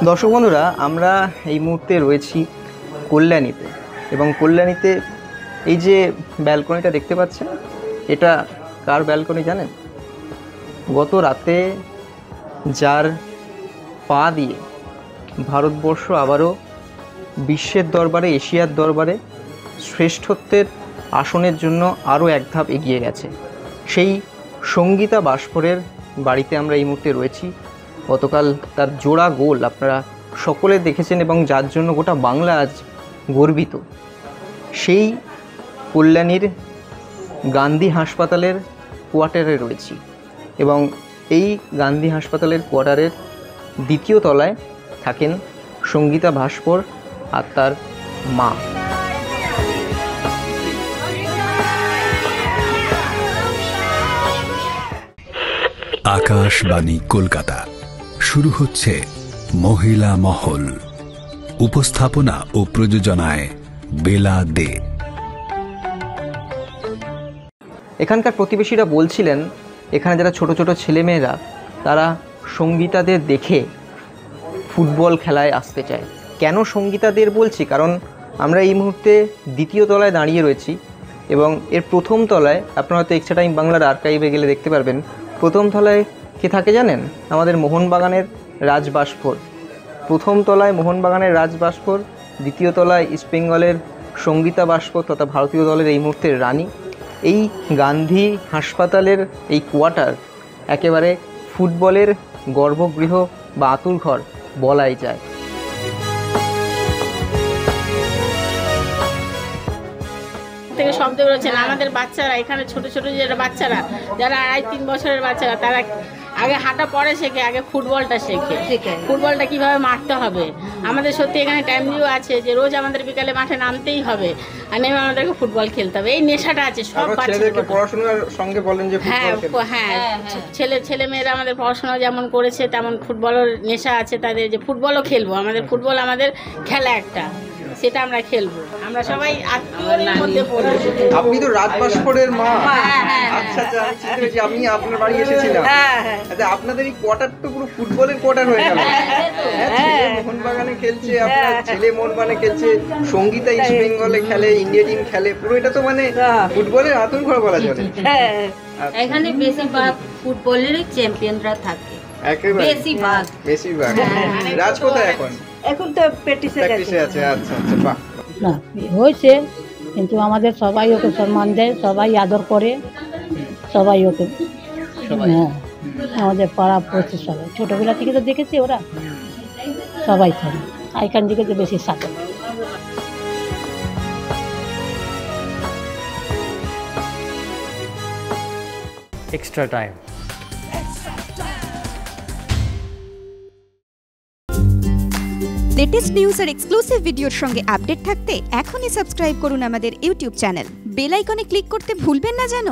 দর্শক বন্ধুরা, আমরা এই মুহূর্তে রয়েছি কল্যাণীতে, এবং কল্যাণীতে এই যে ব্যালকনিটা দেখতে পাচ্ছেন, এটা কার ব্যালকনি জানেন? গত রাতে যার পা দিয়ে ভারতবর্ষ আবারও বিশ্বের দরবারে, এশিয়ার দরবারে শ্রেষ্ঠত্বের আসনের জন্য আরও এক ধাপ এগিয়ে গেছে, সেই সঙ্গীতা বাস্ফোরের বাড়িতে আমরা এই মুহূর্তে রয়েছি। গতকাল তার জোড়া গোল আপনারা সকলে দেখেছেন এবং যার জন্য গোটা বাংলা আজ গর্বিত। সেই কল্যাণীর গান্ধী হাসপাতালের কোয়ার্টারে রয়েছি, এবং এই গান্ধী হাসপাতালের কোয়ার্টারের দ্বিতীয় তলায় থাকেন সঙ্গীতা বাস্ফোর আর তার মা। আকাশবাণী কলকাতা, শুরু হচ্ছে মহিলা মহল। উপস্থাপনা ও প্রযোজনায় বেলা দে। এখানকার প্রতিবেশীরা বলছিলেন, এখানে যারা ছোট ছোট ছেলেমেয়েরা তারা সঙ্গীতাদের দেখে ফুটবল খেলায় আসতে চায়। কেন সঙ্গীতাদের বলছি? কারণ আমরা এই মুহূর্তে দ্বিতীয় তলায় দাঁড়িয়ে রয়েছি, এবং এর প্রথম তলায় আপনারা হয়তো এক্সট্রা টাইম বাংলার আর্কাইভে গেলে দেখতে পারবেন, প্রথম তলায় কে থাকে জানেন? আমাদের মোহনবাগানের রাজ বাস্ফোর। প্রথম তলায় মোহনবাগানের রাজ বাস্ফোর, দ্বিতীয় তলায় ইস্টবেঙ্গলের সঙ্গীতা বাস্ফোর তথা ভারতীয় দলের এই মুহূর্তের রানী। এই গান্ধী হাসপাতালের এই কোয়ার্টার একেবারে ফুটবলের গর্ভগৃহ বা আঁতুড়ঘর বলাই যায়। থেকে শব্দ বেরোচ্ছে না। আমাদের বাচ্চারা এখানে ছোট ছোট যারা বাচ্চারা, যারা 2.5-3 বছরের বাচ্চারা, তারা আগে হাঁটা পরে শেখে, আগে ফুটবলটা শেখে, ফুটবলটা কিভাবে মারতে হবে। আমাদের সত্যি এখানে টাইমলিও আছে যে রোজ আমাদের বিকালে মাঠে নামতেই হবে, আর নেমে আমাদেরকে ফুটবল খেলতে হবে। এই নেশাটা আছে সব বাচ্চাদেরকে। পড়াশোনার সঙ্গে বলেন যে ছেলে মেয়েরা আমাদের পড়াশোনা যেমন করেছে তেমন ফুটবলের নেশা আছে তাদের, যে ফুটবলও খেলবো। আমাদের ফুটবল আমাদের খেলা একটা, সেটা আমরা খেলবো। আমরা সবাই আত্মীয়র মধ্যে পড়ি। আপনি তো রাজ বাস্ফোরের মা। আচ্ছা আচ্ছা, আমি চিনতে পেরেছি। আমি আপনার বাড়ি এসেছিলাম। আচ্ছা, আপনাদের এই কোয়ার্টার তো পুরো ফুটবলের কোয়ার্টার হয়ে গেল। ছেলে মোহনবাগানে খেলছে, আপনার ছেলে মোহনবাগানে খেলছে, সঙ্গীতা ইস্ট বেঙ্গলে খেলে, ইন্ডিয়া টিম খেলে, পুরো এটা তো মানে ফুটবলের আঁতুড়ঘর বলা চলে। এখানে বেশিরভাগ ফুটবলেরই চ্যাম্পিয়নরা থাকে, বেশিরভাগ। রাজ কোথায় এখন? এখন তো প্র্যাকটিসে আছে। আচ্ছা আচ্ছা, বাহ। না হয়েছে, কিন্তু আমাদের সবাই ওকে সম্মান দেয়, সবাই আদর করে, সবাই ওকে, হ্যাঁ আমাদের পাড়া পড়ছে সবাই, ছোটোবেলা থেকে তো দেখেছি ওরা সবাই থাকে। এখান থেকে তো বেশি সাথে এক্সট্রা টাইম। লেটেস্ট নিউজ আর এক্সক্লুসিভ ভিডিওর সঙ্গে আপডেট থাকতে এখনই সাবস্ক্রাইব করুন আমাদের ইউটিউব চ্যানেল। বেল আইকনে ক্লিক করতে ভুলবেন না যেন।